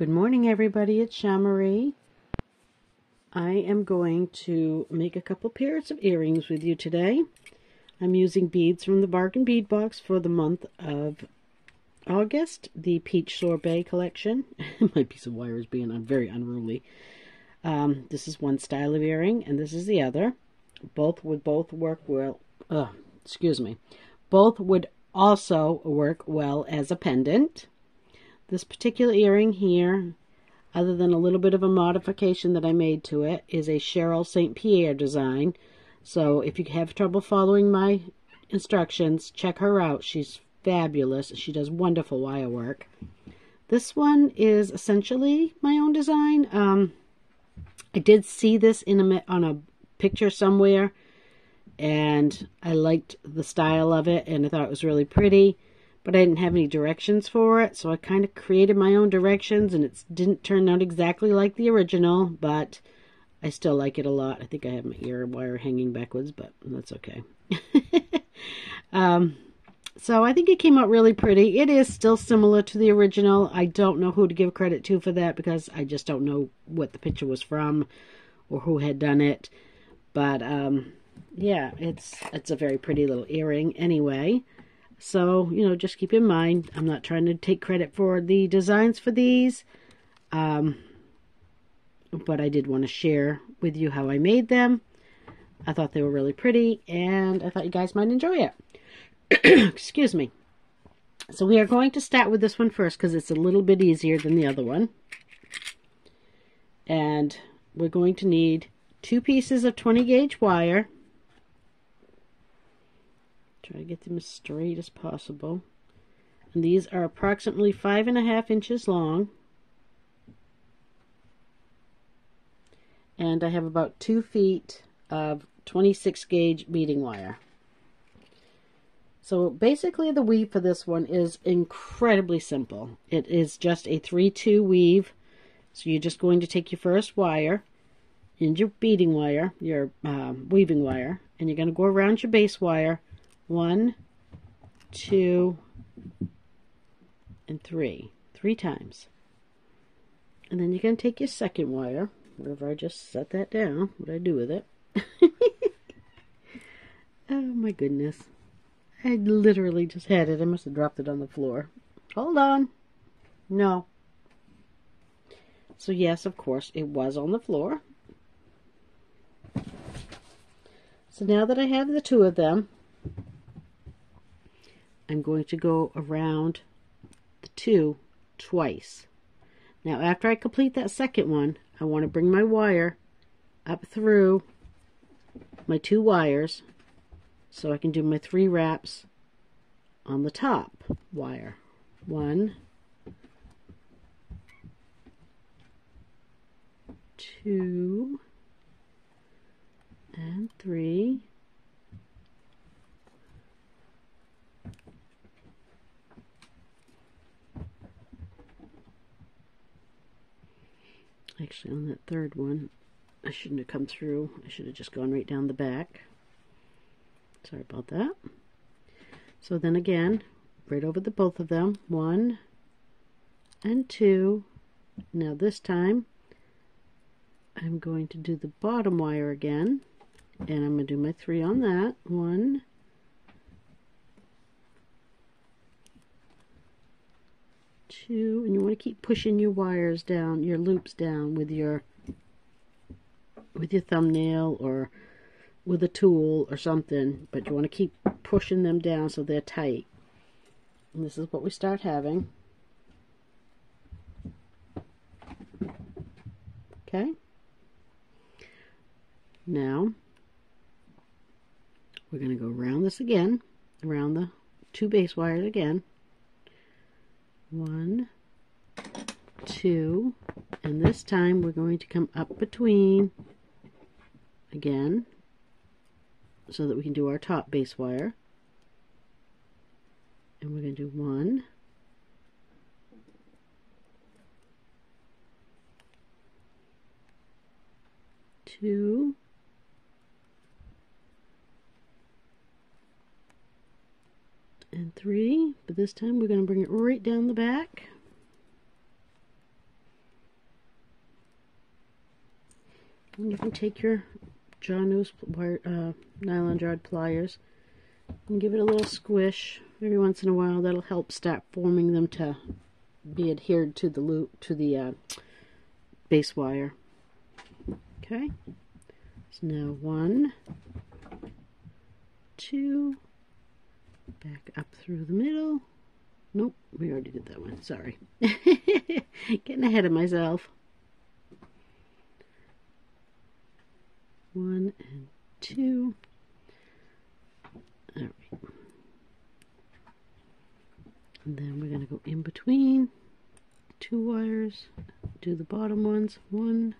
Good morning, everybody. It's Shamarie. I am going to make a couple pairs of earrings with you today. I'm using beads from the Bargain Bead Box for the month of August, the Peach Sorbet collection. My piece of wire is being very unruly. This is one style of earring, and this is the other. Both would work well. Both would also work well as a pendant. This particular earring here, other than a little bit of a modification that I made to it, is a Cheryl St. Pierre design. So if you have trouble following my instructions, check her out. She's fabulous. She does wonderful wire work. This one is essentially my own design. I did see this on a picture somewhere, and I liked the style of it, and I thought it was really pretty. But I didn't have any directions for it, so I kind of created my own directions, and it didn't turn out exactly like the original, but I still like it a lot. I think I have my ear wire hanging backwards, but that's okay. So I think it came out really pretty. It is still similar to the original. I don't know who to give credit to for that, because I just don't know what the picture was from or who had done it. But yeah, it's a very pretty little earring anyway. So, just keep in mind, I'm not trying to take credit for the designs for these, but I did want to share with you how I made them. I thought they were really pretty, and I thought you guys might enjoy it. Excuse me. So we are going to start with this one first, because it's a little bit easier than the other one. And we're going to need 2 pieces of 20 gauge wire. Try to get them as straight as possible. And these are approximately 5.5 inches long. And I have about 2 feet of 26 gauge beading wire. So basically the weave for this one is incredibly simple. It is just a 3-2 weave. So you're just going to take your first wire and your beading wire, your weaving wire, and you're going to go around your base wire 1, 2, and 3 times. And then you're going to take your second wire, wherever I just set that down, what I do with it. Oh my goodness. I literally just had it. I must have dropped it on the floor. Hold on. No. So yes, of course, it was on the floor. So now that I have the 2 of them, I'm going to go around the 2 twice. Now after I complete that second one, I want to bring my wire up through my 2 wires so I can do my 3 wraps on the top wire. 1, 2, and 3. Actually, on that third one, I shouldn't have come through. I should have just gone right down the back. Sorry about that. So then again, right over the both of them, 1 and 2. Now this time, I'm going to do the bottom wire again, and I'm going to do my 3 on that. 1, 2, and you want to keep pushing your wires down, your loops down with your thumbnail or with a tool or something, but you want to keep pushing them down so they're tight. And this is what we start having. Okay. Now we're going to go around this again, around the 2 base wires again. 1, 2, and this time we're going to come up between again so that we can do our top base wire. And we're going to do 1, 2, and 3, but this time we're going to bring it right down the back. And you can take your nylon jarred pliers and give it a little squish every once in a while. That'll help start forming them to be adhered to the loop, to the base wire. Okay, so now 1, 2, back up through the middle. Nope, we already did that one, sorry. Getting ahead of myself. 1 and 2. All right. And then we're going to go in between 2 wires, do the bottom ones. 1,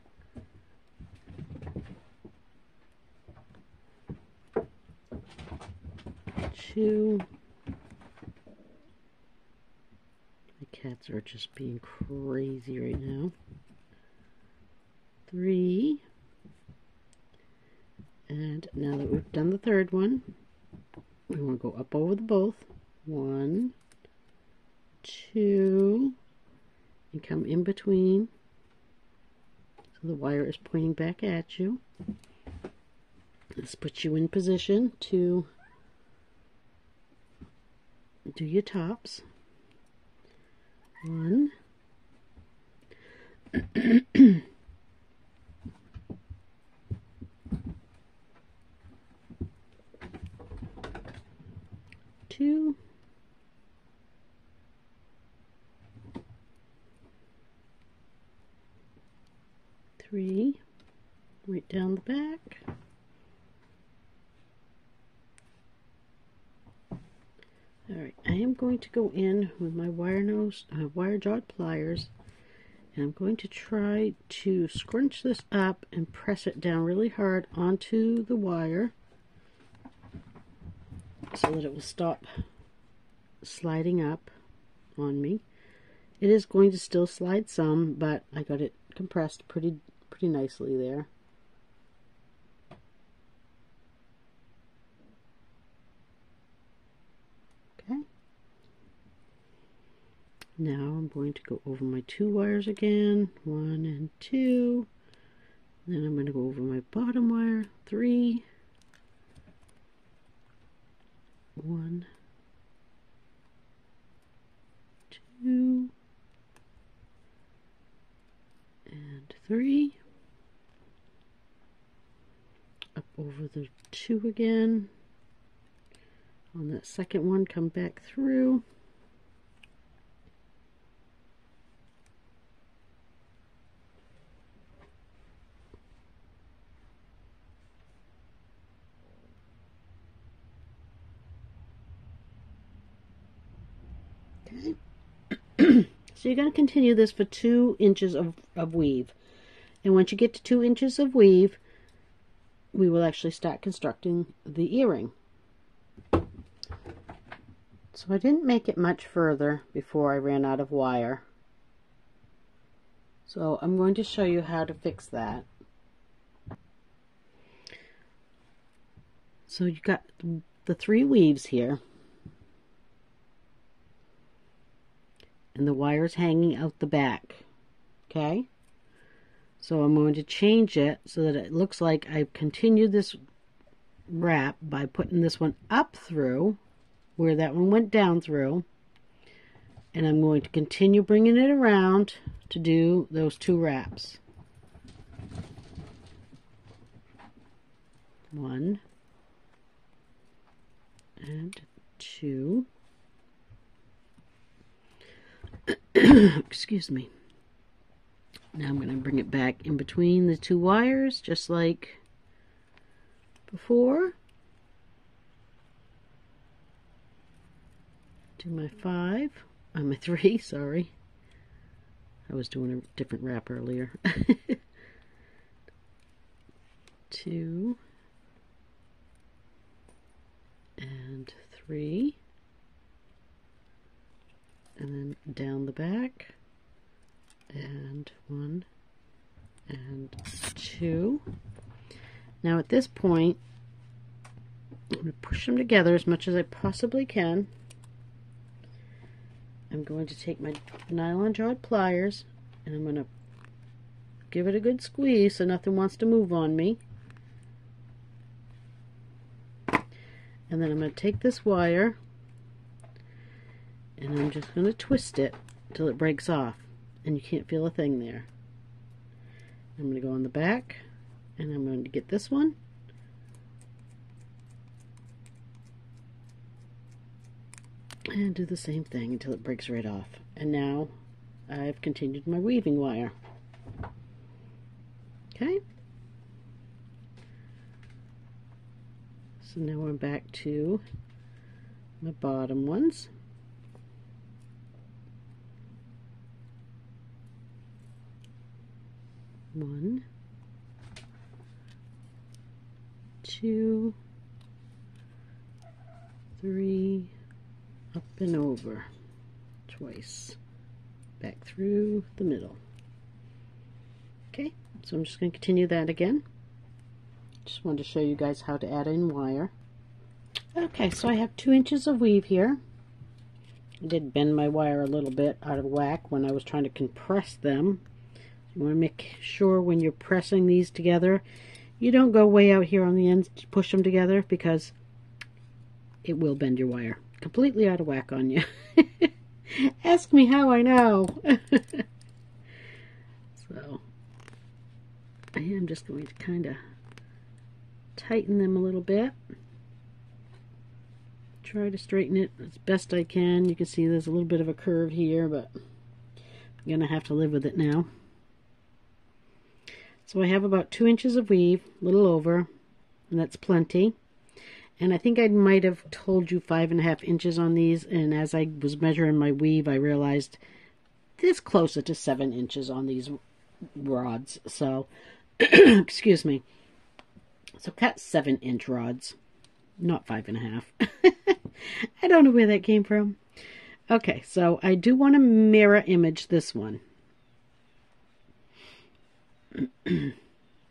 2. My cats are just being crazy right now. 3. And now that we've done the third one, we want to go up over the both. 1, 2, and come in between so the wire is pointing back at you. This puts you in position to do your tops. 1, 2, 3, right down the back. Alright, I am going to go in with my wire jawed pliers, and I'm going to try to scrunch this up and press it down really hard onto the wire so that it will stop sliding up on me. It is going to still slide some, but I got it compressed pretty nicely there. Okay. Now I'm going to go over my 2 wires again, 1 and 2. Then I'm going to go over my bottom wire, 3, 1, 2, and 3. Up over the 2 again. On that second one, come back through. Okay. So you're going to continue this for 2 inches of weave. And once you get to 2 inches of weave, we will actually start constructing the earring. So I didn't make it much further before I ran out of wire. So I'm going to show you how to fix that. So you got the 3 weaves here, and the wires hanging out the back. Okay, so I'm going to change it so that it looks like I've continued this wrap by putting this one up through where that one went down through, and I'm going to continue bringing it around to do those 2 wraps. 1 and 2. Excuse me. Now I'm going to bring it back in between the 2 wires, just like before. Do my 5, my 3, sorry. I was doing a different wrap earlier. 2 and 3. And then down the back, and 1 and 2. Now at this point, I'm going to push them together as much as I possibly can. I'm going to take my nylon jawed pliers, and I'm going to give it a good squeeze so nothing wants to move on me. And then I'm going to take this wire and I'm just going to twist it until it breaks off and you can't feel a thing there. I'm going to go on the back and I'm going to get this one. And do the same thing until it breaks right off. And now I've continued my weaving wire. Okay. So now we're back to my bottom ones. One, two, three, up and over, twice, back through the middle. Okay, so I'm just going to continue that again. Just wanted to show you guys how to add in wire. Okay, so I have 2 inches of weave here. I did bend my wire a little bit out of whack when I was trying to compress them. You want to make sure when you're pressing these together, you don't go way out here on the ends to push them together because it will bend your wire completely out of whack on you. Ask me how I know. So I am just going to kind of tighten them a little bit. Try to straighten it as best I can. You can see there's a little bit of a curve here, but I'm going to have to live with it now. So I have about 2 inches of weave, a little over, and that's plenty. And I think I might have told you 5.5 inches on these, and as I was measuring my weave, I realized it's closer to 7 inches on these rods. So, excuse me. So cut 7-inch rods, not 5.5. I don't know where that came from. Okay, so I do want to mirror image this one.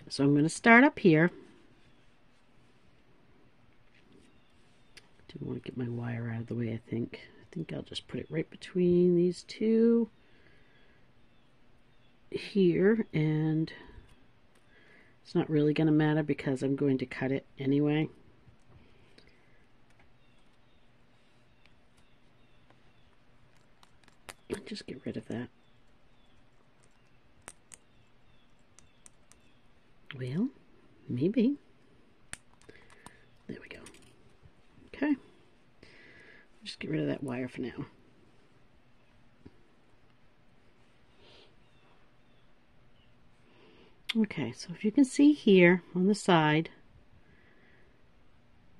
So I'm going to start up here. Do want to get my wire out of the way, I think. I think I'll just put it right between these two here, and it's not really going to matter because I'm going to cut it anyway. I'll just get rid of that. Well, maybe. There we go. Okay. Just get rid of that wire for now. Okay, so if you can see here on the side,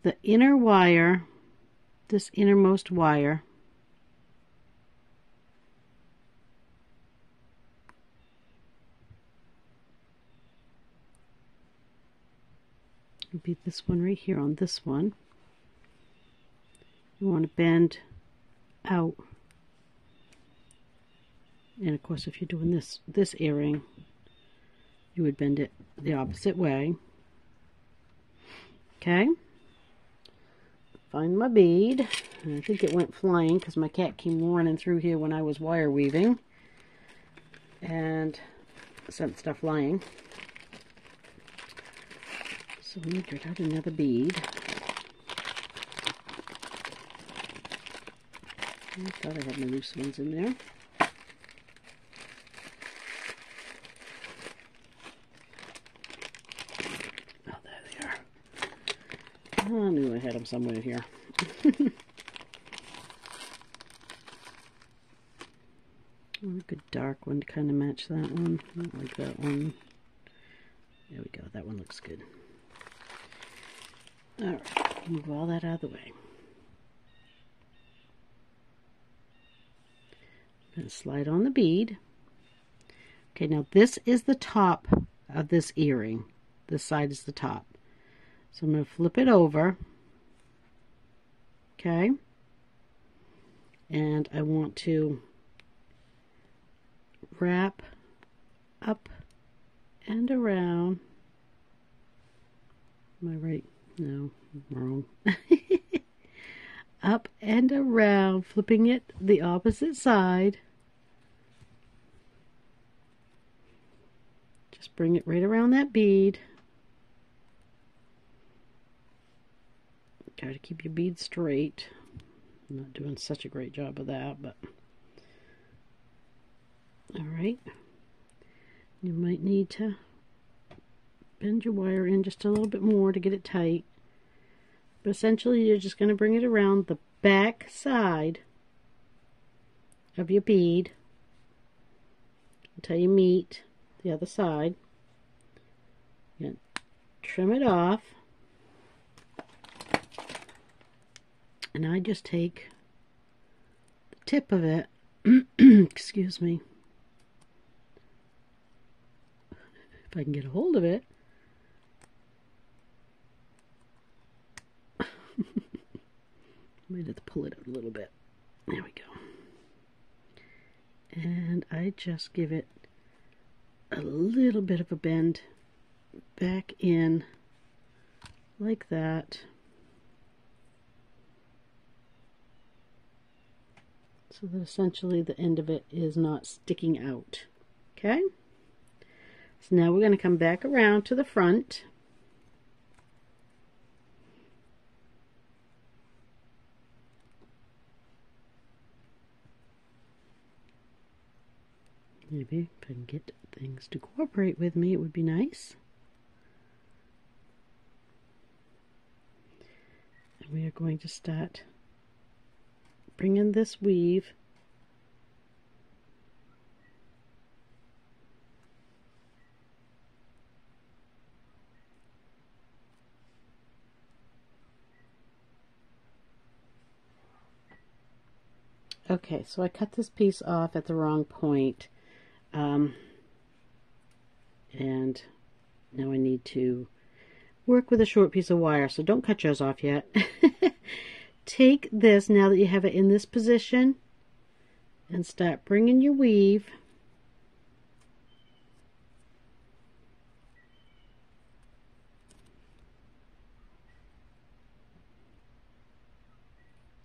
the inner wire, this innermost wire, would be this one right here on this one. You want to bend out, and of course if you're doing this earring, you would bend it the opposite way. Okay, find my bead, and I think it went flying because my cat came running through here when I was wire weaving and sent stuff flying. So let me get out another bead. I thought I had my loose ones in there. Oh, there they are. Oh, I knew I had them somewhere here. Oh, a good dark one to kind of match that one. I don't like that one. There we go. That one looks good. Alright, move all that out of the way. I'm going to slide on the bead. Okay, now this is the top of this earring. This side is the top. So I'm going to flip it over. Okay. And I want to wrap up and around. Am I right? No, wrong. Up and around, flipping it the opposite side. Just bring it right around that bead. Try to keep your bead straight. I'm not doing such a great job of that, but all right. You might need to bend your wire in just a little bit more to get it tight. But essentially, you're just going to bring it around the back side of your bead until you meet the other side. You're going to trim it off. And I just take the tip of it, excuse me, if I can get a hold of it. Might have to pull it out a little bit. There we go. And I just give it a little bit of a bend back in like that. So that essentially the end of it is not sticking out. Okay? So now we're going to come back around to the front. Maybe if I can get things to cooperate with me, it would be nice. And we are going to start bringing this weave okay, so I cut this piece off at the wrong point. And now I need to work with a short piece of wire, so don't cut yours off yet. Take this, now that you have it in this position, and start bringing your weave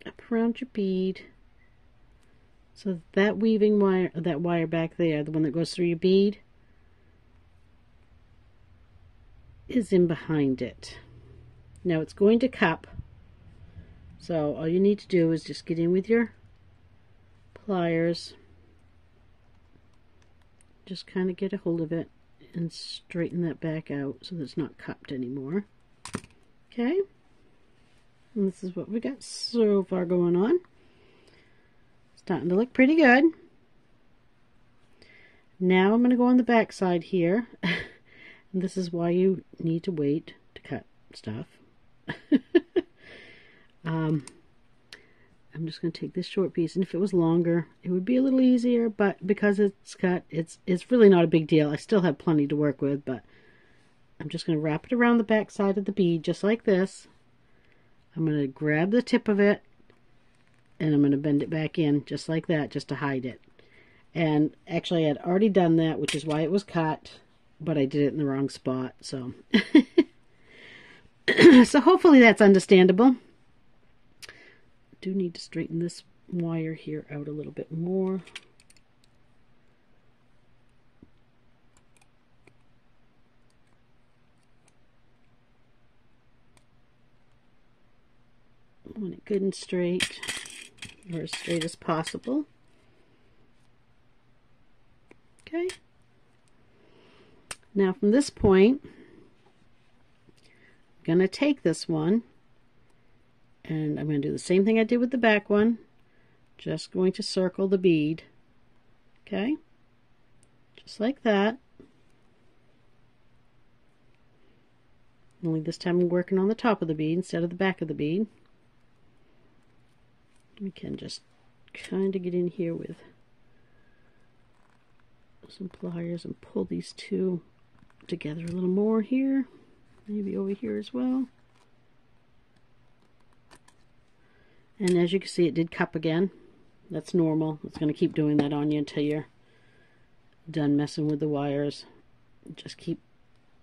up around your bead. So that weaving wire, that wire back there, the one that goes through your bead, is in behind it. Now it's going to cup, so all you need to do is just get in with your pliers, just kind of get a hold of it and straighten that back out so that it's not cupped anymore. Okay, and this is what we got so far going on. Starting to look pretty good. Now I'm going to go on the back side here. And this is why you need to wait to cut stuff. I'm just going to take this short piece, and if it was longer it would be a little easier, but because it's cut, it's really not a big deal. I still have plenty to work with, but I'm just going to wrap it around the back side of the bead just like this. I'm going to grab the tip of it and I'm going to bend it back in just like that, just to hide it. And actually I had already done that, which is why it was cut, but I did it in the wrong spot, so so hopefully that's understandable. I do need to straighten this wire here out a little bit more. I want it good and straight, or as straight as possible. Okay. Now from this point, I'm going to take this one and I'm going to do the same thing I did with the back one. Just going to circle the bead. Okay. Just like that. Only this time I'm working on the top of the bead instead of the back of the bead. We can just kind of get in here with some pliers and pull these two together a little more here, maybe over here as well. And as you can see, it did cup again. That's normal. It's going to keep doing that on you until you're done messing with the wires. Just keep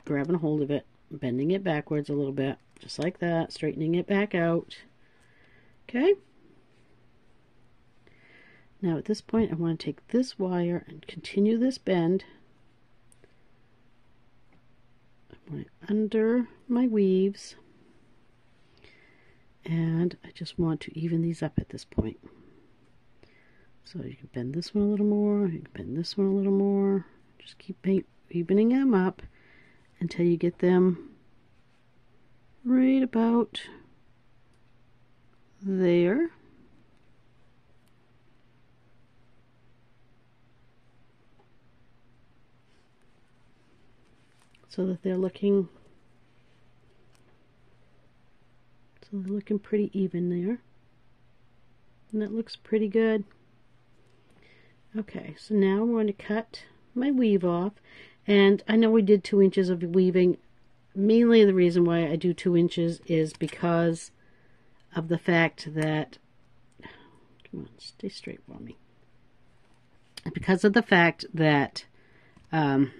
grabbing a hold of it, bending it backwards a little bit, just like that, straightening it back out. Okay. Now at this point I want to take this wire and continue this bend I'm under my weaves, and I just want to even these up at this point. So you can bend this one a little more, you can bend this one a little more, just keep evening them up until you get them right about there. So that they're looking pretty even there. And that looks pretty good. Okay, so now I'm going to cut my weave off. And I know we did 2 inches of weaving. Mainly the reason why I do 2 inches is because of the fact that, come on, stay straight for me. Because of the fact that when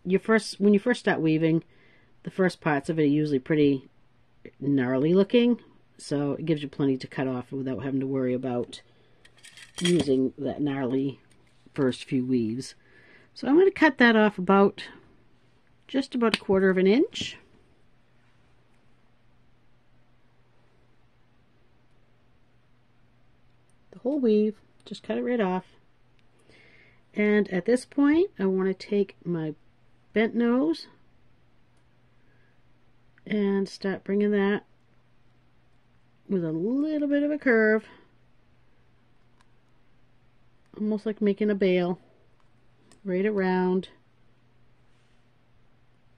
you first start weaving, the first parts of it are usually pretty gnarly looking, so it gives you plenty to cut off without having to worry about using that gnarly first few weaves. So I'm going to cut that off just about 1/4 of an inch. The whole weave, just cut it right off. And at this point, I want to take my bent nose and start bringing that with a little bit of a curve, almost like making a bail, right around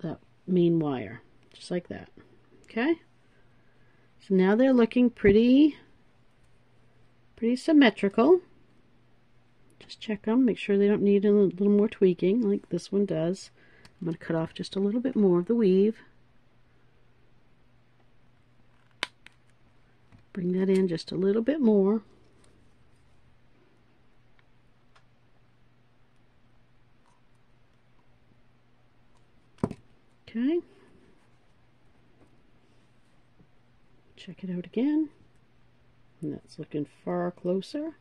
that main wire, just like that. Okay, so now they're looking pretty symmetrical. Just check them, make sure they don't need a little more tweaking like this one does. I'm going to cut off just a little bit more of the weave. Bring that in just a little bit more. Okay. Check it out again. And that's looking far closer.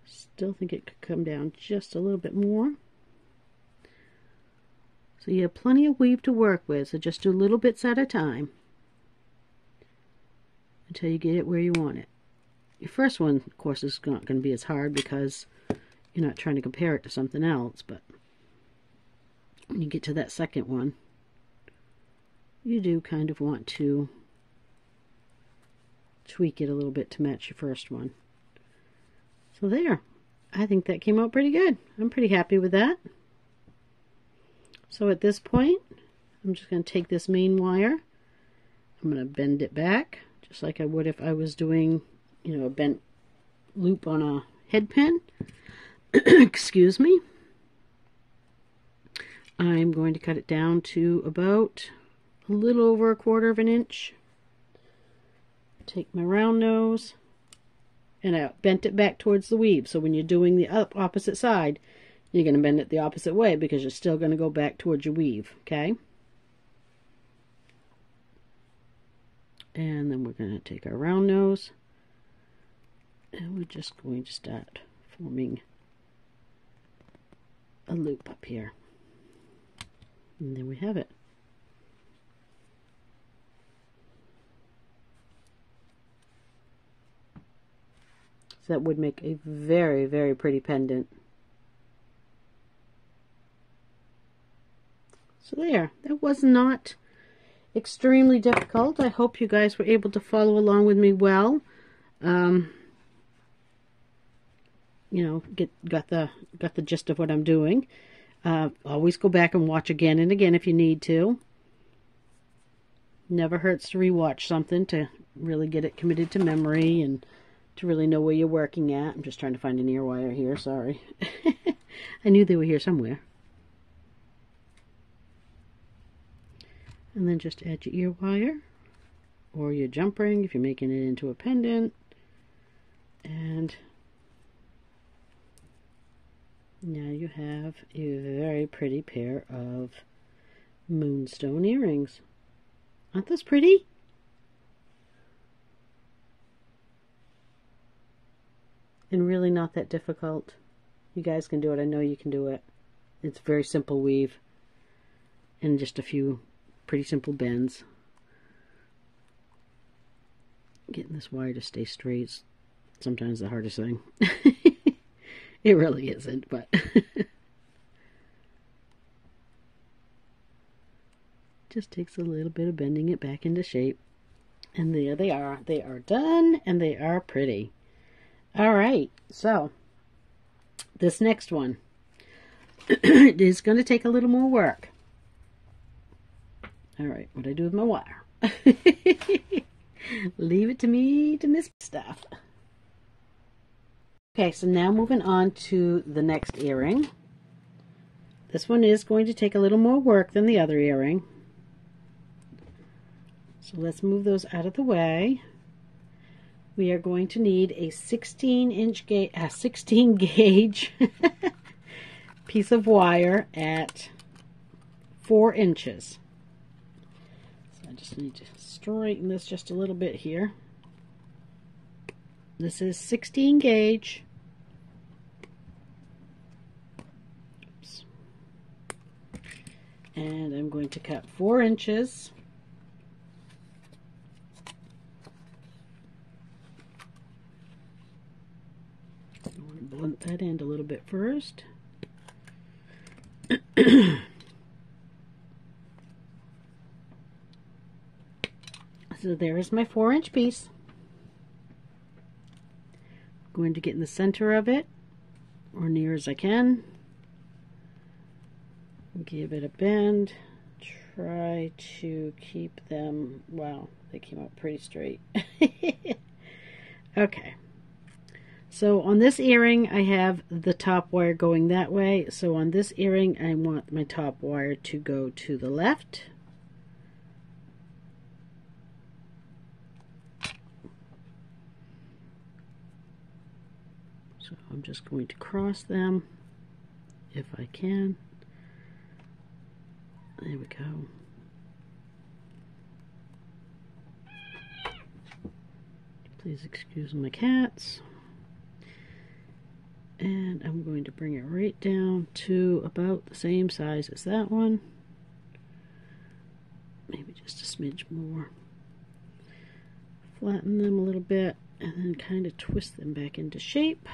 Still think it could come down just a little bit more. So you have plenty of weave to work with, so just do little bits at a time until you get it where you want it. Your first one, of course, is not going to be as hard because you're not trying to compare it to something else, but when you get to that second one, you do kind of want to tweak it a little bit to match your first one. So there, I think that came out pretty good. I'm pretty happy with that. So at this point, I'm just going to take this main wire, I'm going to bend it back, just like I would if I was doing, a bent loop on a head pin. Excuse me. I'm going to cut it down to about a little over 1/4 of an inch. Take my round nose, and I bent it back towards the weave. So when you're doing the opposite side, you're going to bend it the opposite way because you're still going to go back towards your weave, okay? And then we're going to take our round nose, and we're just going to start forming a loop up here. And there we have it. So that would make a very, very pretty pendant. So there, that was not extremely difficult. I hope you guys were able to follow along with me well. Got the gist of what I'm doing. Always go back and watch again and again if you need to. Never hurts to rewatch something to really get it committed to memory and to really know where you're working at. I'm just trying to find an ear wire here, sorry. I knew they were here somewhere. And then just add your ear wire or your jump ring if you're making it into a pendant. And now you have a very pretty pair of moonstone earrings. Aren't those pretty? And really not that difficult. You guys can do it. I know you can do it. It's very simple weave. and just a few pretty simple bends. Getting this wire to stay straight is sometimes the hardest thing. It really isn't, but just takes a little bit of bending it back into shape. And there they are. They are done, and they are pretty. All right, so this next one is going to take a little more work. All right, what do I do with my wire? Leave it to me to miss stuff. Okay, so now moving on to the next earring. This one is going to take a little more work than the other earring. So let's move those out of the way. We are going to need a 16 gauge piece of wire at 4 inches. So I just need to straighten this just a little bit here. This is 16 gauge. Oops. And I'm going to cut 4 inches. I want to blunt that end a little bit first. So there's my 4-inch piece. I'm going to get in the center of it, or near as I can. Give it a bend. Try to keep them, wow, they came out pretty straight. Okay. So on this earring, I have the top wire going that way. So on this earring, I want my top wire to go to the left. So I'm just going to cross them if I can. There we go. Please excuse my cats. And I'm going to bring it right down to about the same size as that one. Maybe just a smidge more. Flatten them a little bit and then kind of twist them back into shape.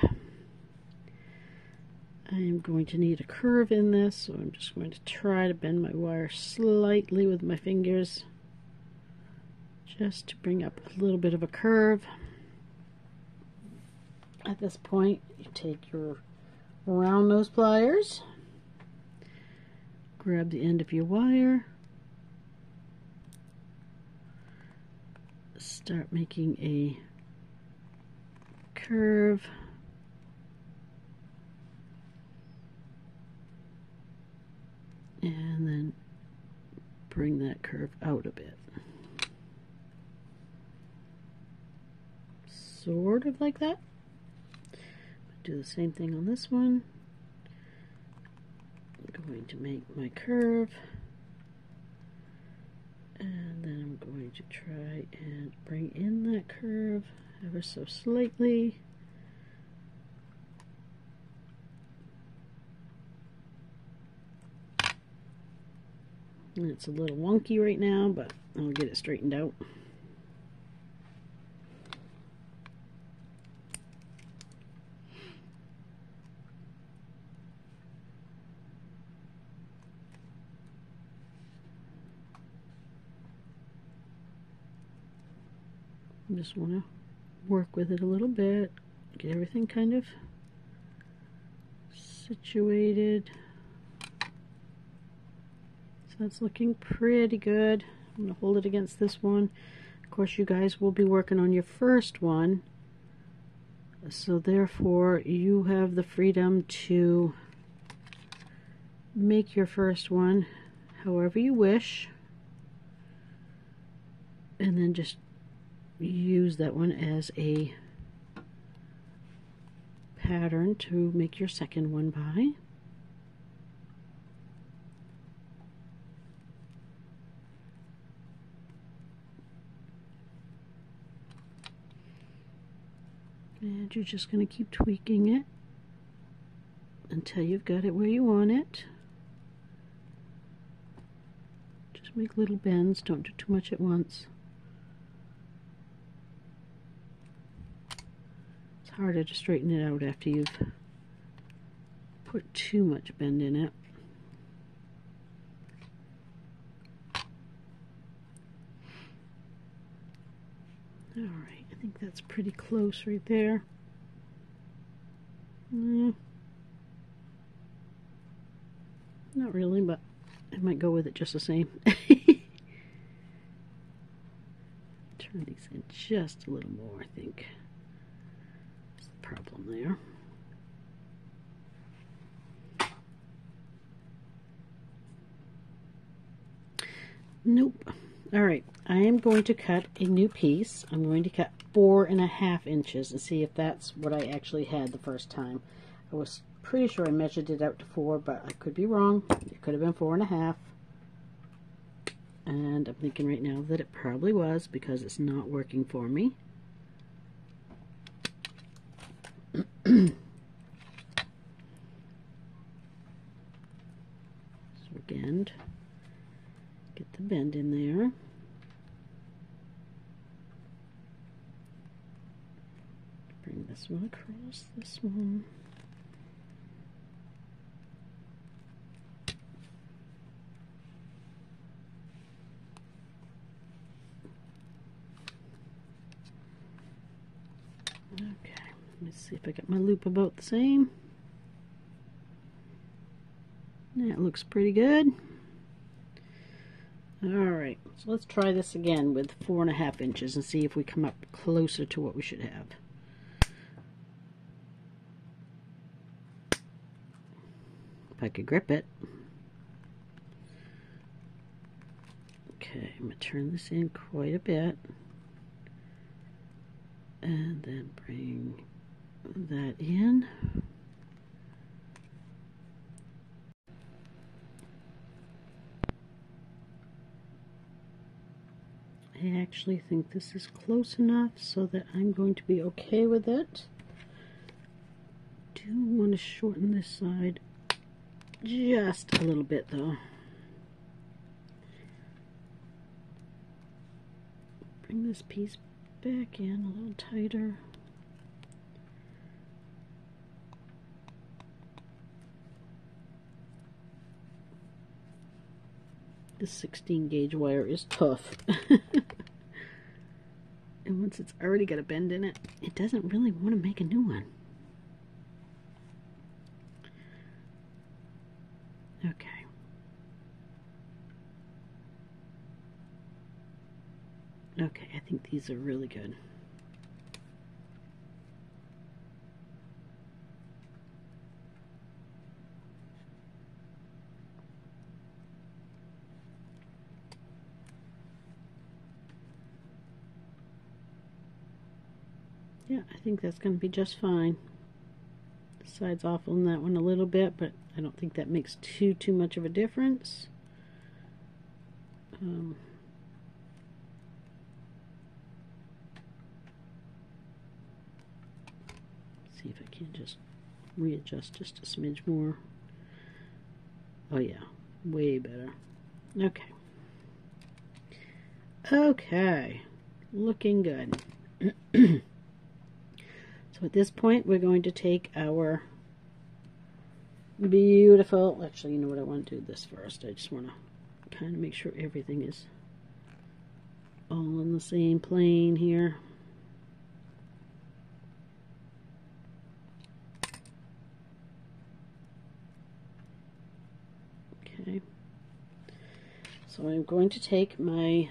I am going to need a curve in this, so I'm just going to try to bend my wire slightly with my fingers just to bring up a little bit of a curve. At this point, you take your round nose pliers, grab the end of your wire, start making a curve, and then bring that curve out a bit. Sort of like that. Do the same thing on this one. I'm going to make my curve, and then I'm going to try and bring in that curve ever so slightly. And it's a little wonky right now, but I'll get it straightened out. I just want to work with it a little bit, get everything kind of situated. So that's looking pretty good. I'm going to hold it against this one. Of course, you guys will be working on your first one, so therefore you have the freedom to make your first one however you wish, and then just use that one as a pattern to make your second one by. And you're just going to keep tweaking it until you've got it where you want it. Just make little bends, don't do too much at once. It's harder to straighten it out after you've put too much bend in it. Alright, I think that's pretty close right there. Not really, but I might go with it just the same. Turn these in just a little more, I think. That's the problem there. Nope. Alright, I am going to cut a new piece. I'm going to cut 4.5 inches and see if that's what I actually had the first time. I was pretty sure I measured it out to 4, but I could be wrong. It could have been 4.5. And I'm thinking right now that it probably was because it's not working for me. So again, get the bend in there. Bring this one across this one. Okay, let me see if I got my loop about the same. That looks pretty good. Alright, so let's try this again with 4.5 inches and see if we come up closer to what we should have. If I could grip it. Okay, I'm going to turn this in quite a bit. And then bring that in. I actually think this is close enough so that I'm going to be okay with it. Do want to shorten this side just a little bit though. Bring this piece back in a little tighter. This 16 gauge wire is tough. And once it's already got a bend in it, it doesn't really want to make a new one. Okay. Okay, I think these are really good. Yeah, I think that's going to be just fine. The side's off on that one a little bit, but I don't think that makes too much of a difference. See if I can just readjust just a smidge more. Oh yeah, way better. Okay. Okay, looking good. So at this point, we're going to take our beautiful, actually, you know what, I want to do this first. I just want to kind of make sure everything is all on the same plane here. Okay. So I'm going to take my,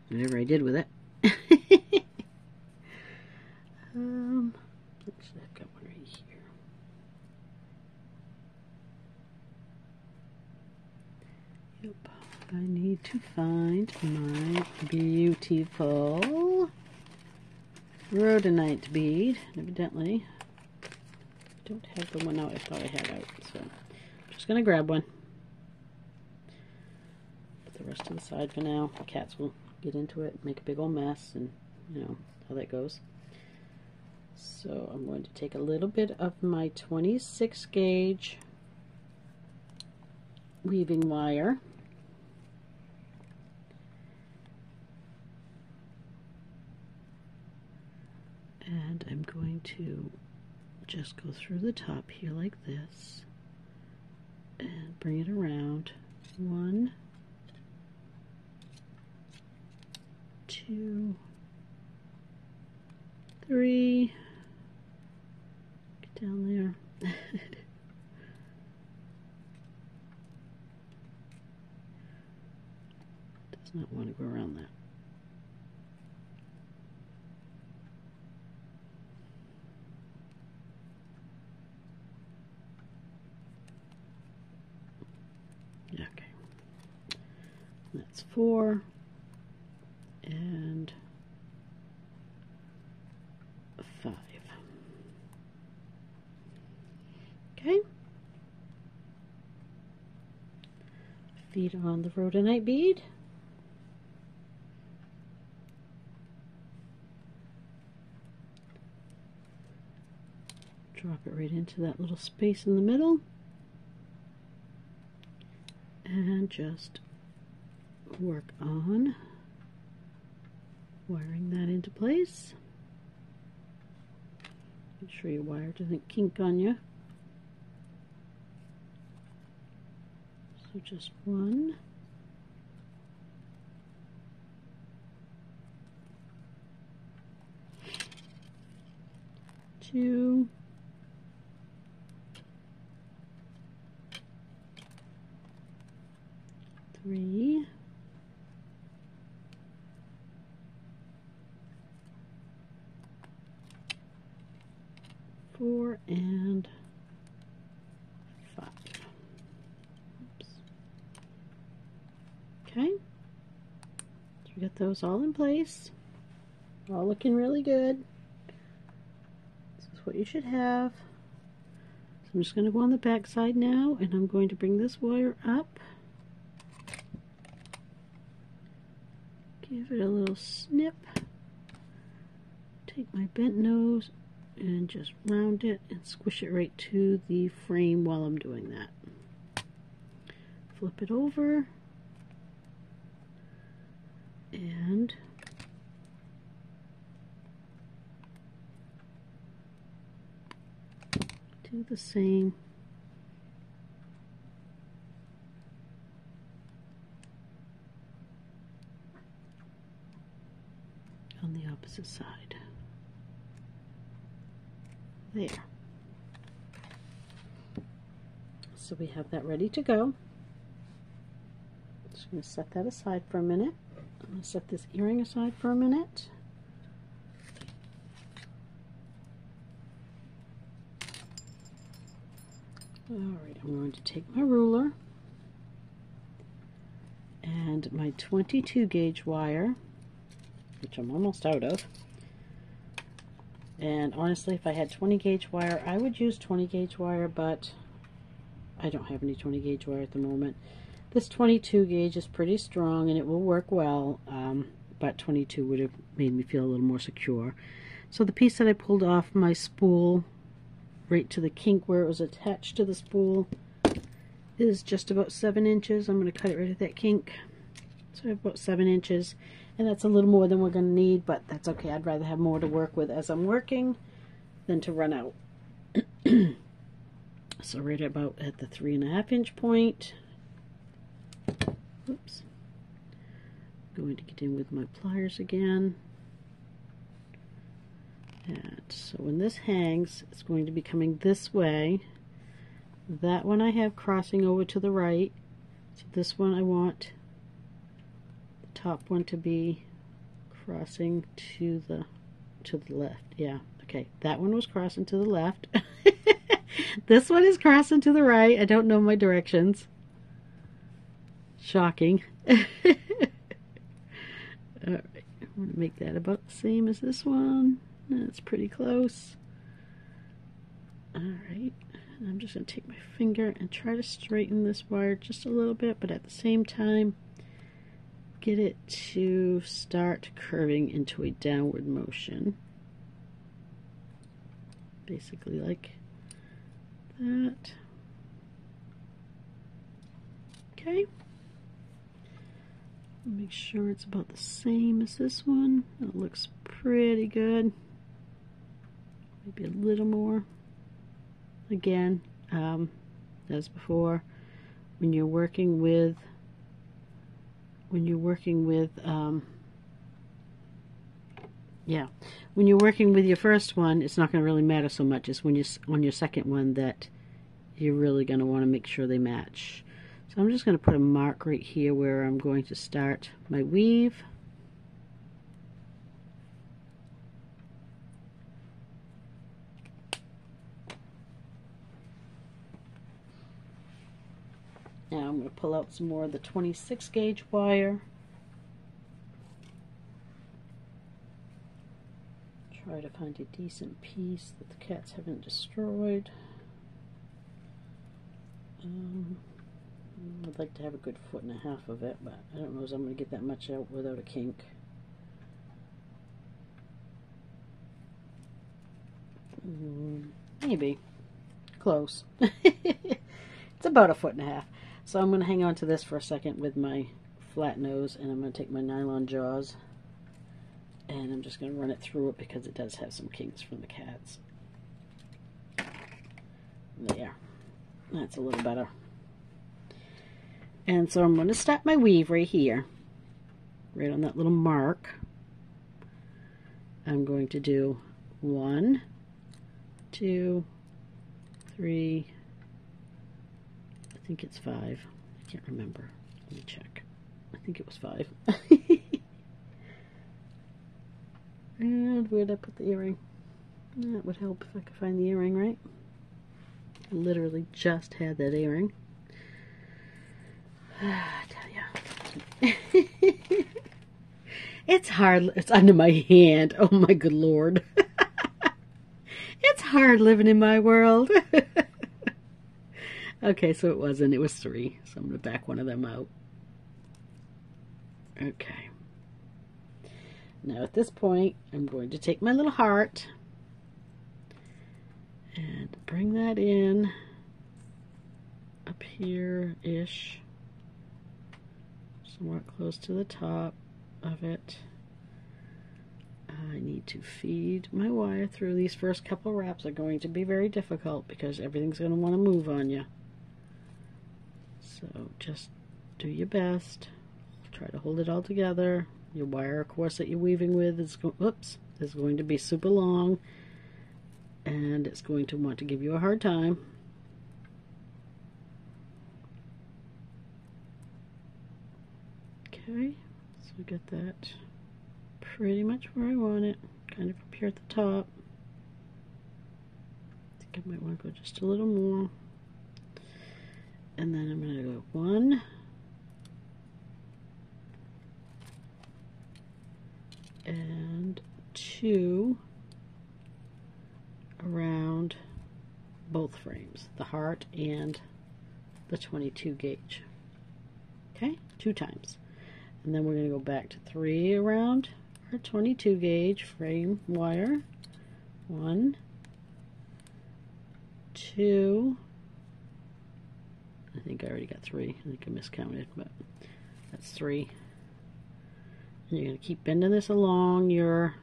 whatever I did with it. Actually, I've got one right here. Yep. I need to find my beautiful rhodonite bead. Evidently, I don't have the one out I thought I had out, so I'm just going to grab one. Put the rest to the side for now. The cats will get into it, make a big old mess, and you know how that goes. So I'm going to take a little bit of my 26 gauge weaving wire. And I'm going to just go through the top here like this and bring it around. 1, 2, 3. Get down there. Does not want to go around that. Okay, that's 4 and 5. Okay, feed on the rhodonite bead. Drop it right into that little space in the middle. And just work on wiring that into place. Make sure your wire doesn't kink on you. So just 1, 2, 3, 4, and 5. Oops. Okay, so we got those all in place, all looking really good. This is what you should have. So I'm just going to go on the back side now, and I'm going to bring this wire up. Give it a little snip. Take my bent nose and just round it and squish it right to the frame while I'm doing that. Flip it over and do the same on the opposite side. There. So we have that ready to go. Just going to set that aside for a minute. I'm going to set this earring aside for a minute. Alright, I'm going to take my ruler and my 22 gauge wire, which I'm almost out of. And honestly, if I had 20 gauge wire, I would use 20 gauge wire, but I don't have any 20 gauge wire at the moment. This 22 gauge is pretty strong and it will work well, but 22 would have made me feel a little more secure. So the piece that I pulled off my spool right to the kink where it was attached to the spool is just about 7 inches. I'm going to cut it right at that kink. So I have about 7 inches. And that's a little more than we're going to need, but that's okay. I'd rather have more to work with as I'm working than to run out. So right about at the 3.5 inch point. Oops. I'm going to get in with my pliers again. And so when this hangs, it's going to be coming this way. That one I have crossing over to the right. So this one I want top one to be crossing to the left. Yeah, okay, that one was crossing to the left. This one is crossing to the right. I don't know my directions. Shocking. Alright, I'm going to make that about the same as this one. That's pretty close. Alright, I'm just going to take my finger and try to straighten this wire just a little bit, but at the same time get it to start curving into a downward motion. Basically like that. Okay. Make sure it's about the same as this one. It looks pretty good. Maybe a little more. Again, as before, when you're working with when you're working with your first one, it's not going to really matter so much. It's when you're on your second one that you're really going to want to make sure they match. So I'm just going to put a mark right here where I'm going to start my weave. Now I'm going to pull out some more of the 26 gauge wire. Try to find a decent piece that the cats haven't destroyed. I'd like to have a good 1.5 foot of it, but I don't know if I'm going to get that much out without a kink. Maybe. Close. It's about a 1.5 foot. So I'm going to hang on to this for a second with my flat nose, and I'm going to take my nylon jaws, and I'm just going to run it through it because it does have some kinks from the cats. There. That's a little better. And so I'm going to start my weave right here, right on that little mark. I'm going to do 1, 2, 3, I think it's 5. I can't remember. Let me check. I think it was 5. And where did I put the earring? That would help if I could find the earring, right? I literally just had that earring. I tell ya. It's hard. It's under my hand. Oh my good Lord. It's hard living in my world. Okay, so it wasn't. It was 3. So I'm going to back one of them out. Okay. Now at this point, I'm going to take my little heart and bring that in up here-ish, somewhere close to the top of it. I need to feed my wire through. These first couple wraps are going to be very difficult because everything's going to want to move on you. So just do your best. Try to hold it all together. Your wire, of course, that you're weaving with is going to be super long, and it's going to want to give you a hard time. Okay, so we got that pretty much where I want it, kind of up here at the top. I think I might want to go just a little more. And then I'm going to go 1, and 2 around both frames, the heart and the 22 gauge. Okay, 2 times. And then we're going to go back to 3 around our 22 gauge frame wire. 1, 2, I think I already got 3. I think I miscounted, but that's 3. And you're going to keep bending this along your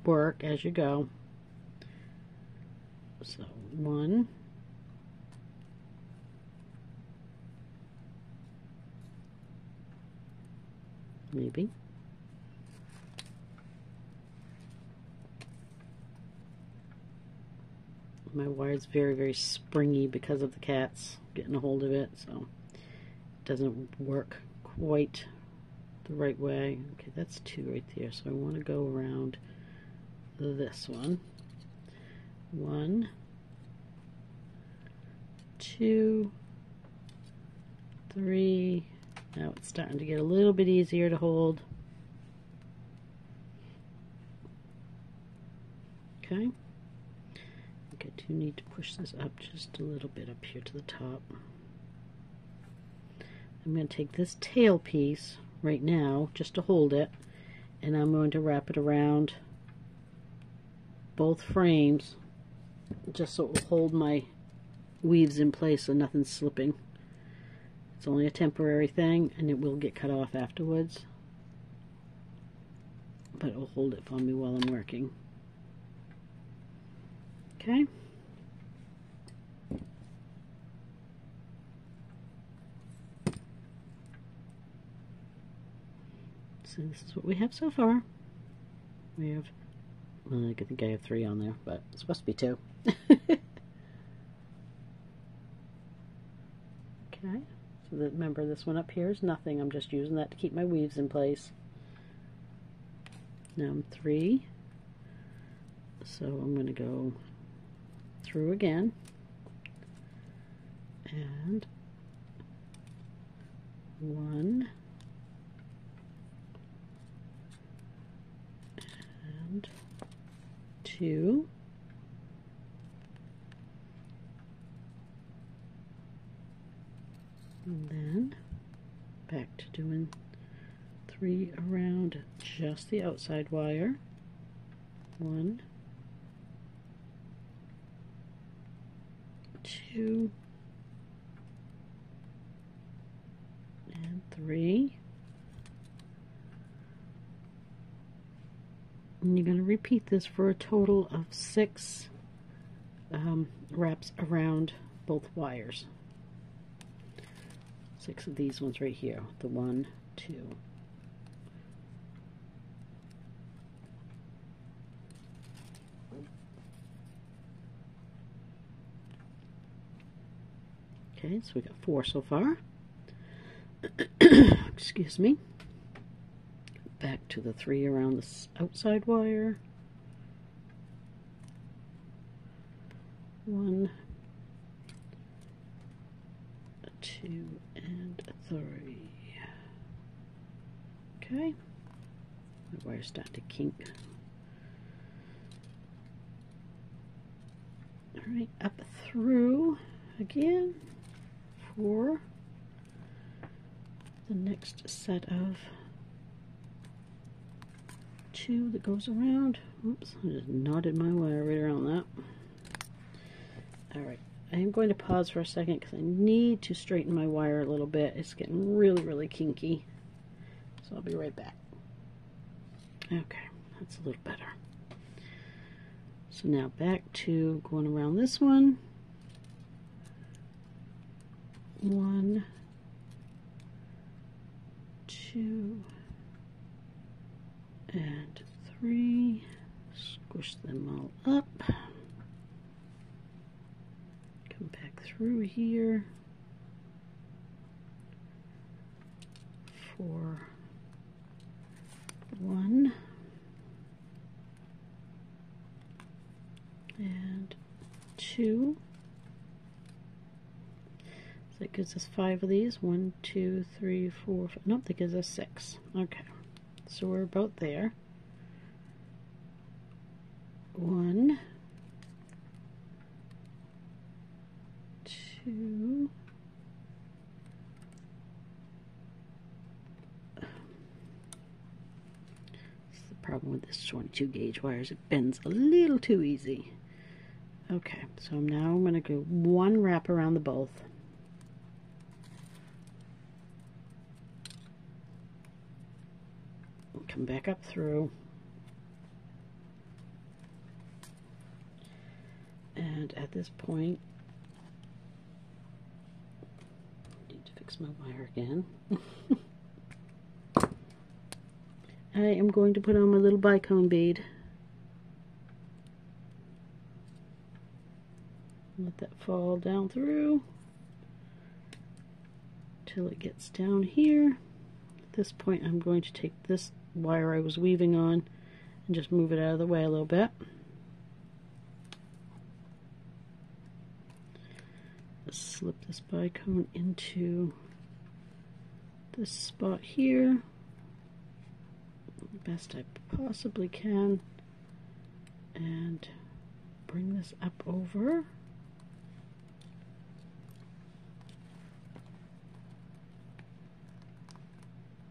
work as you go. So 1, maybe. My wire is very, very springy because of the cats getting a hold of it, so it doesn't work quite the right way. Okay, that's 2 right there, so I want to go around this one. 1, 2, 3. Now it's starting to get a little bit easier to hold. Okay. I think I do need to push this up just a little bit up here to the top. I'm going to take this tail piece right now just to hold it, and I'm going to wrap it around both frames just so it will hold my weaves in place so nothing's slipping. It's only a temporary thing, and it will get cut off afterwards. But it will hold it for me while I'm working. Okay. So this is what we have so far. We have, well, I think I have 3 on there, but it's supposed to be 2. Okay, so that, remember, this one up here is nothing. I'm just using that to keep my weaves in place. Now I'm 3, so I'm going to go through again, and 1, and 2, and then back to doing 3 around just the outside wire. 1, 2, and 3. And you're going to repeat this for a total of 6 wraps around both wires. 6 of these ones right here. The 1, 2. Okay, so we got 4 so far. Excuse me. Back to the 3 around the outside wire. 1, 2, and 3. Okay. My wire's starting to kink. Alright, up through again for the next set of 2 that goes around. Oops, I just knotted my wire right around that. Alright, I am going to pause for a second because I need to straighten my wire a little bit. It's getting really, really kinky. So I'll be right back. Okay, that's a little better. So now back to going around this one. 1, 2, and 3. Squish them all up. Come back through here for 1 and 2. So that gives us 5 of these. 1, 2, 3, 4, 5. Nope, that gives us 6. Okay, so we're about there. 1, 2, this is the problem with this 22 gauge wires. It bends a little too easy. Okay, so now I'm going to go 1 wrap around the both. Come back up through. And at this point, I need to fix my wire again. I am going to put on my little bicone bead. Let that fall down through till it gets down here. At this point, I'm going to take this wire I was weaving on and just move it out of the way a little bit. Just slip this bicone into this spot here the best I possibly can and bring this up over.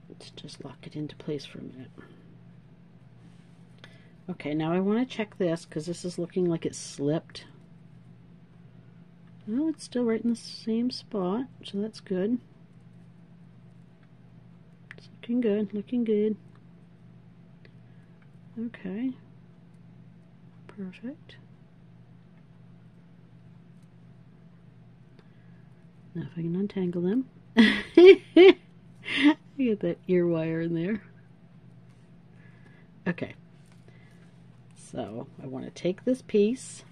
Let's just lock it into place for a minute. Okay, now I want to check this because this is looking like it's slipped. Well, it's still right in the same spot, so that's good. Looking good, looking good. Okay. Perfect. Now if I can untangle them. I get that ear wire in there. Okay. So I want to take this piece,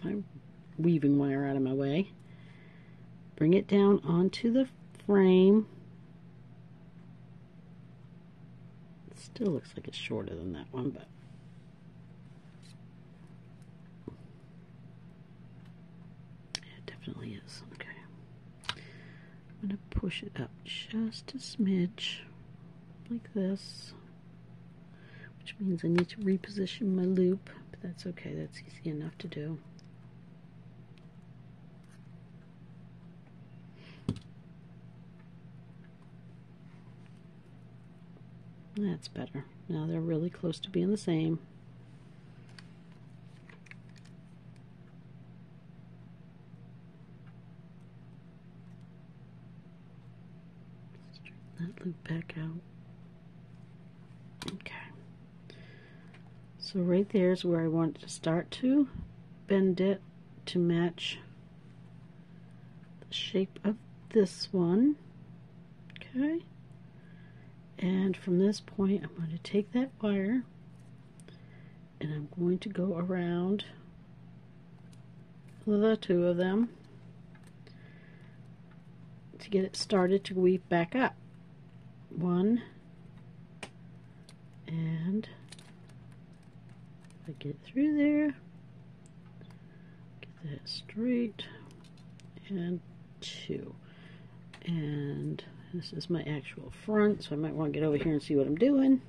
my weaving wire out of my way, bring it down onto the frame. It still looks like it's shorter than that one, but it definitely is. Okay. I'm going to push it up just a smidge, like this, which means I need to reposition my loop, but that's okay, that's easy enough to do. That's better. Now they're really close to being the same. Straighten that loop back out. Okay. So right there is where I want to start to bend it to match the shape of this one. Okay. And from this point, I'm going to take that wire and I'm going to go around the two of them to get it started to weave back up. One, and if I get through there, get that straight, and two. And this is my actual front, so I might want to get over here and see what I'm doing.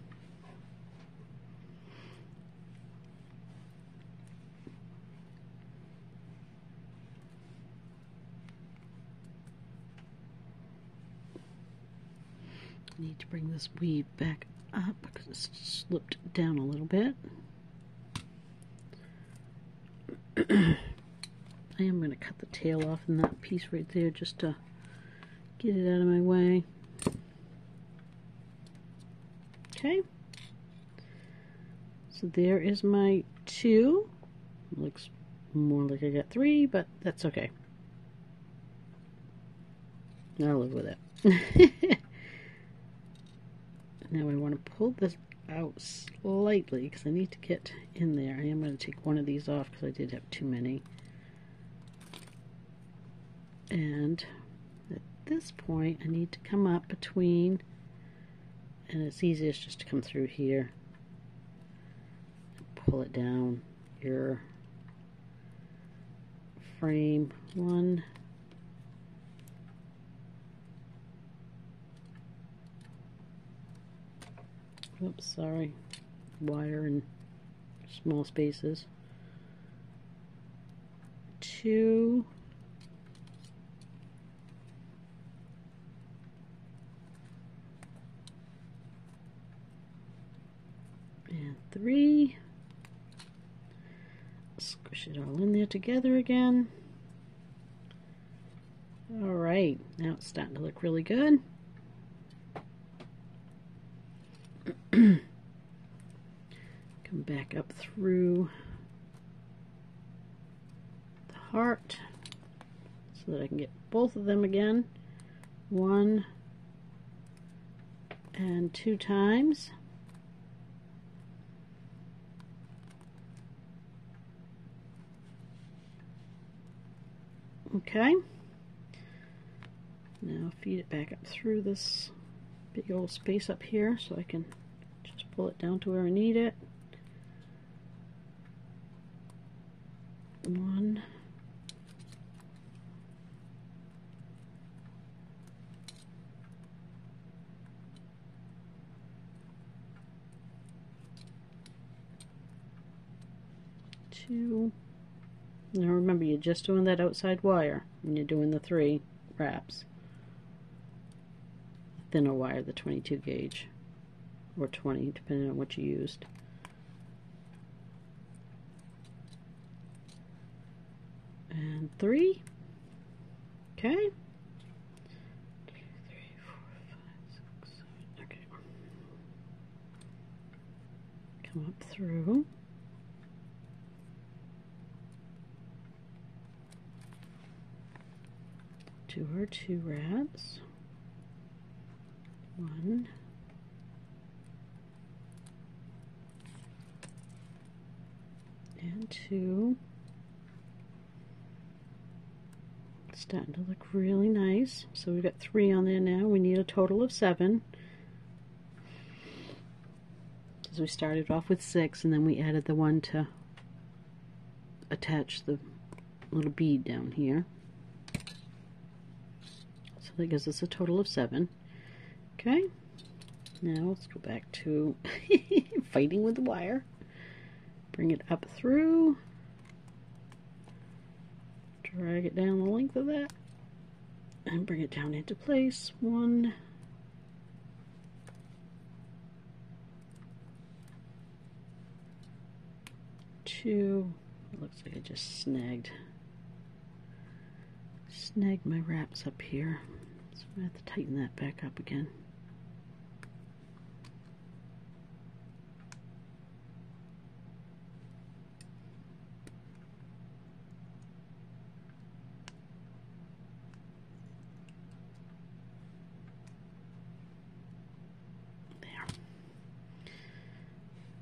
I need to bring this weave back up because it's slipped down a little bit. I am going to cut the tail off in that piece right there just to get it out of my way. Okay. So there is my two. Looks more like I got three, but that's okay. I'll live with it. Now I want to pull this out slightly because I need to get in there. I am going to take one of these off because I did have too many. And at this point I need to come up between, and it's easiest just to come through here and pull it down your frame. One, oops, sorry, wire in small spaces. Two, and three. Squish it all in there together again. Alright, now it's starting to look really good. Come back up through the heart so that I can get both of them again. One and two times. Okay. Now feed it back up through this big old space up here so I can just pull it down to where I need it. One. Two. Now remember, you're just doing that outside wire when you're doing the 3 wraps. Thinner wire, the 22 gauge, or 20, depending on what you used. And 3. Okay. 2, 3, 4, 5, come up through. To our 2 wraps. 1. And 2. It's starting to look really nice. So we've got 3 on there now. We need a total of 7. Because we started off with 6 and then we added the 1 to attach the little bead down here. So that gives us a total of 7. Okay. Now let's go back to fighting with the wire. Bring it up through. Drag it down the length of that. And bring it down into place. 1. 2. It looks like I just snagged my wraps up here. So I'm going to have to tighten that back up again.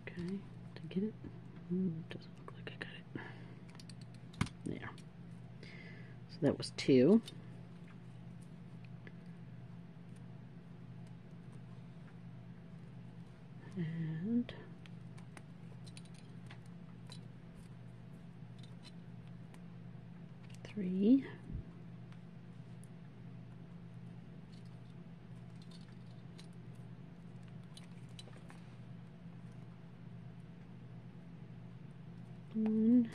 Okay, to get it, doesn't look like I got it. There. So that was 2. And 3. One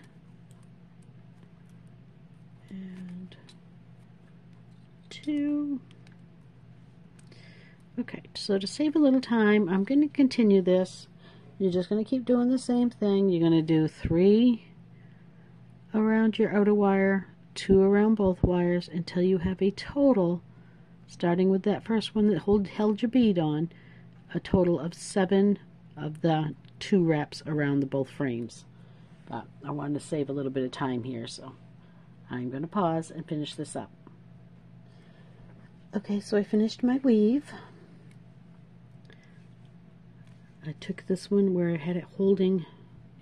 and 2. Okay, so to save a little time, I'm going to continue this. You're just going to keep doing the same thing. You're going to do 3 around your outer wire, 2 around both wires until you have a total, starting with that first one that held your bead on, a total of 7 of the 2 wraps around the both frames. But I wanted to save a little bit of time here, so I'm going to pause and finish this up. Okay, so I finished my weave. I took this one where I had it holding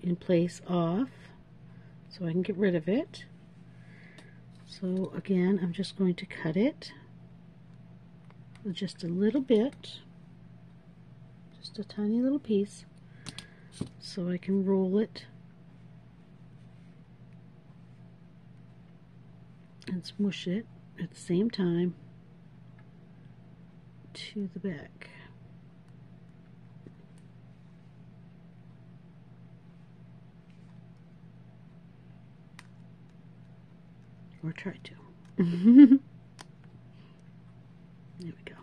in place off, so I can get rid of it. So again, I'm just going to cut it with just a little bit, just a tiny little piece, so I can roll it and smush it at the same time to the back. Or try to. There we go.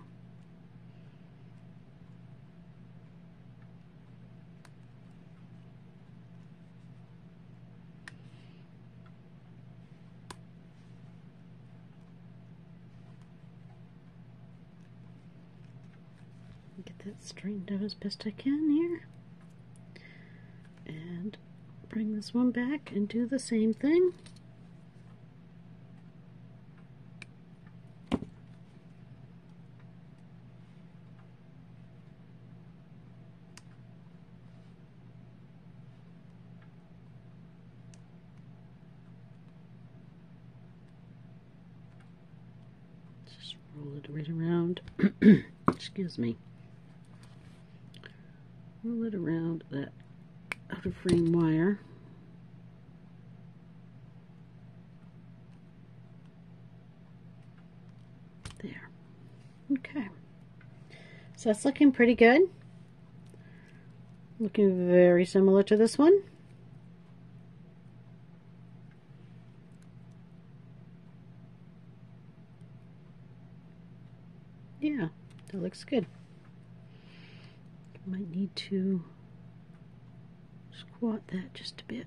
Get that straightened out as best I can here. And bring this one back and do the same thing. Just roll it right around. Excuse me. Roll it around that outer frame wire. There. Okay. So that's looking pretty good. Looking very similar to this one. Yeah, that looks good. Might need to squat that just a bit.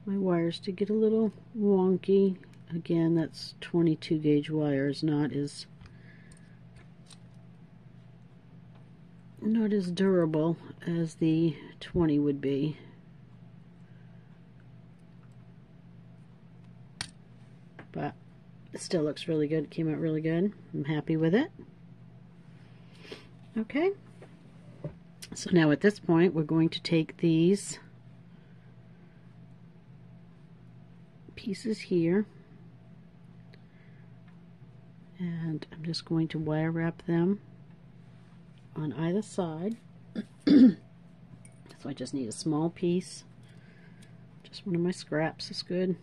My wires did get a little wonky. Again, that's 22 gauge wires, not as not as durable as the 20 would be. But it still looks really good. It came out really good. I'm happy with it. Okay. So now at this point, we're going to take these pieces here, and I'm just going to wire wrap them on either side. So I just need a small piece. Just one of my scraps is good.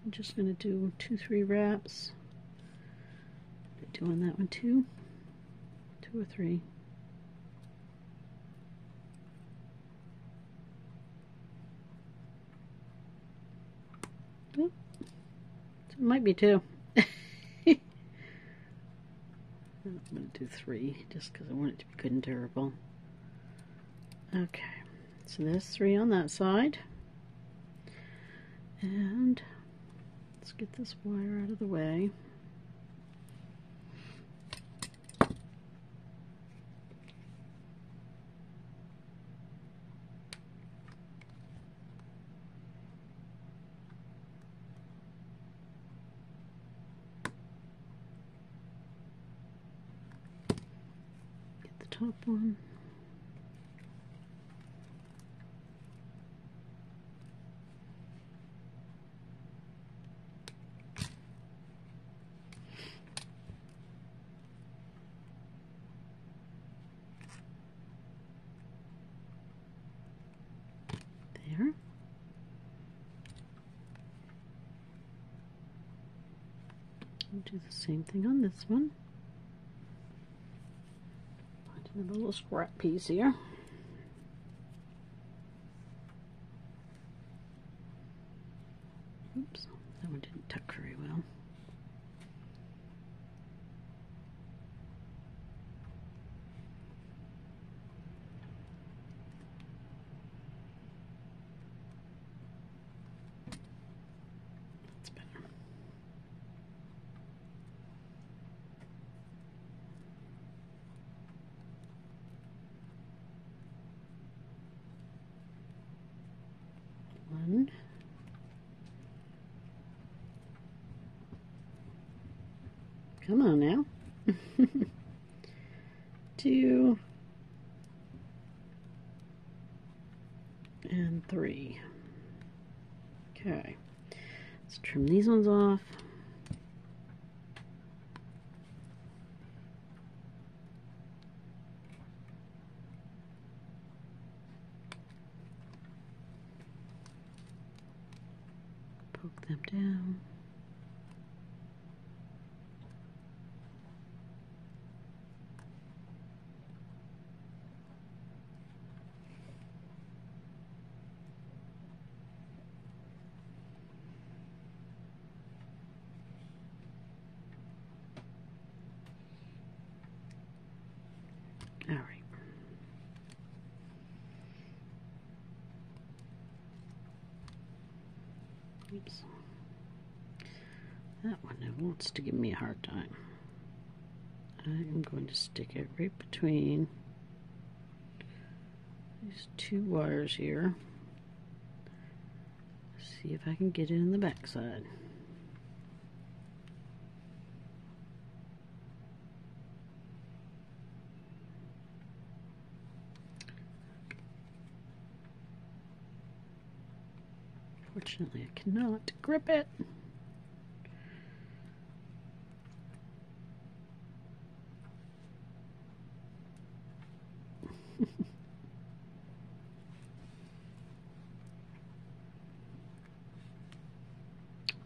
I'm just going to do 2-3 wraps. Doing that one too. 2 or 3. Oh, it might be 2. I'm going to do 3 just because I want it to be good and durable. Okay, so there's 3 on that side. And let's get this wire out of the way. Top one. There. I'll do the same thing on this one. Another little scrap piece here. Oops, that one didn't tuck very well. That's better. One. Come on now. 2 and 3. Okay. Let's trim these ones off. Poke them down. All right. Oops. That one now wants to give me a hard time. I am going to stick it right between these 2 wires here. See if I can get it in the back side. Fortunately, I cannot grip it.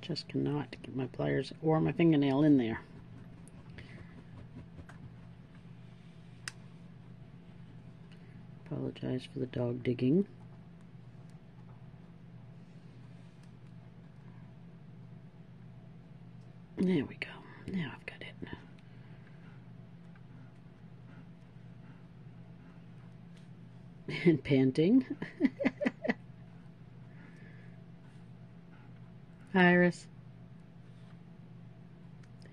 Just cannot get my pliers or my fingernail in there. Apologize for the dog digging. There we go. Now I've got it. And panting. Iris.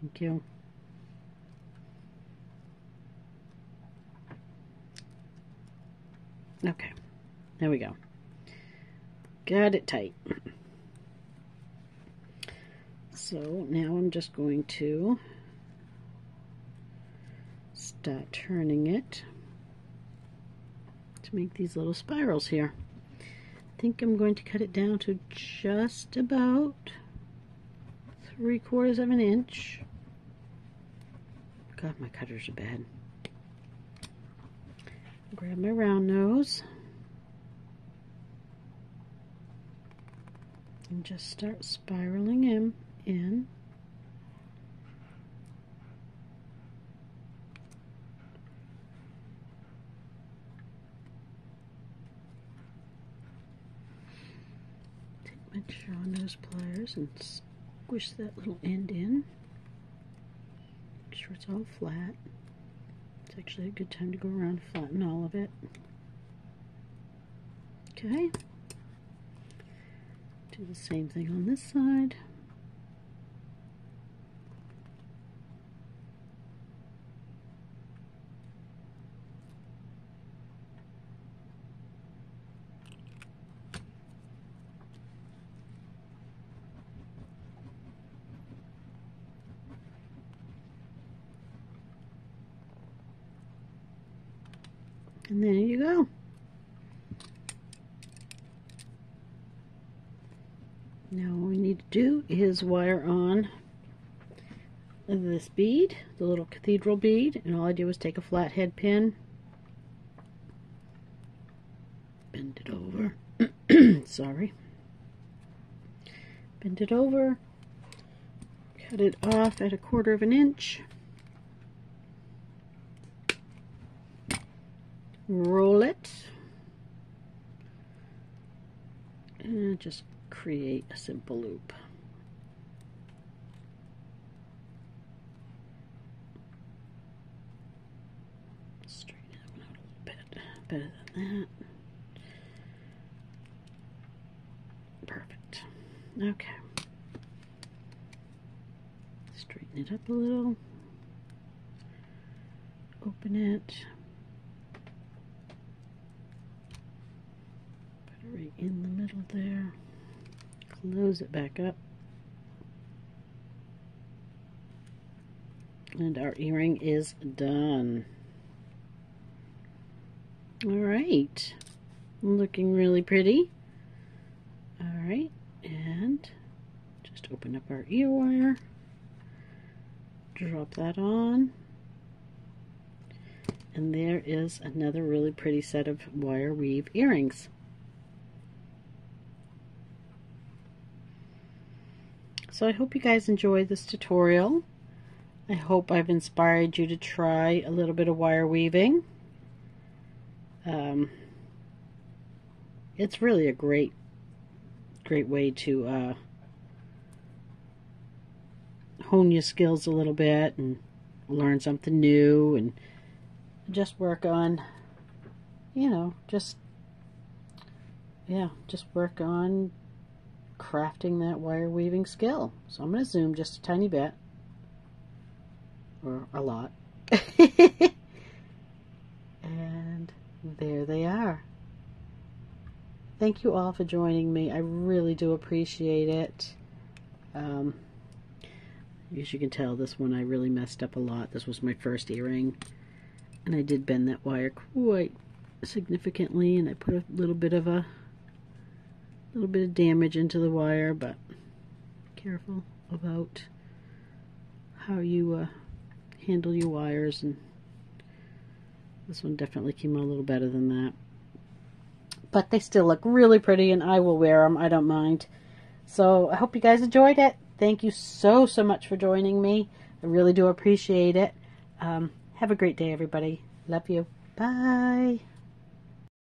Thank you. Okay, there we go. Got it tight. So now I'm just going to start turning it to make these little spirals here. I think I'm going to cut it down to just about 3/4 of an inch. God, my cutters are bad. Grab my round nose and just start spiraling him in. Take my round nose pliers and squish that little end in. Make sure it's all flat. It's actually a good time to go around and flatten all of it. Okay. Do the same thing on this side. And there you go. Now all we need to do is wire on this bead, the little cathedral bead, and all I do is take a flathead pin, bend it over, sorry, bend it over, cut it off at 1/4 of an inch, roll it, and just create a simple loop. Straighten that one out a little bit better than that. Perfect. Okay. Straighten it up a little. Open it. Put it right in the middle there. Close it back up. And our earring is done. Alright. Looking really pretty. Alright. And just open up our ear wire. Drop that on. And there is another really pretty set of wire weave earrings. So I hope you guys enjoyed this tutorial. I hope I've inspired you to try a little bit of wire weaving. It's really a great way to hone your skills a little bit and learn something new and just work on, you know, just work on crafting that wire weaving skill. So I'm going to zoom just a tiny bit, or a lot, and there they are. Thank you all for joining me. I really do appreciate it. As you can tell, this one I really messed up a lot. This was my first earring, and I did bend that wire quite significantly, and I put a little bit of damage into the wire, but careful about how you handle your wires, and this one definitely came out a little better than that. But they still look really pretty, and I will wear them. I don't mind. So I hope you guys enjoyed it. Thank you so much for joining me. I really do appreciate it. Have a great day, everybody. Love you. Bye.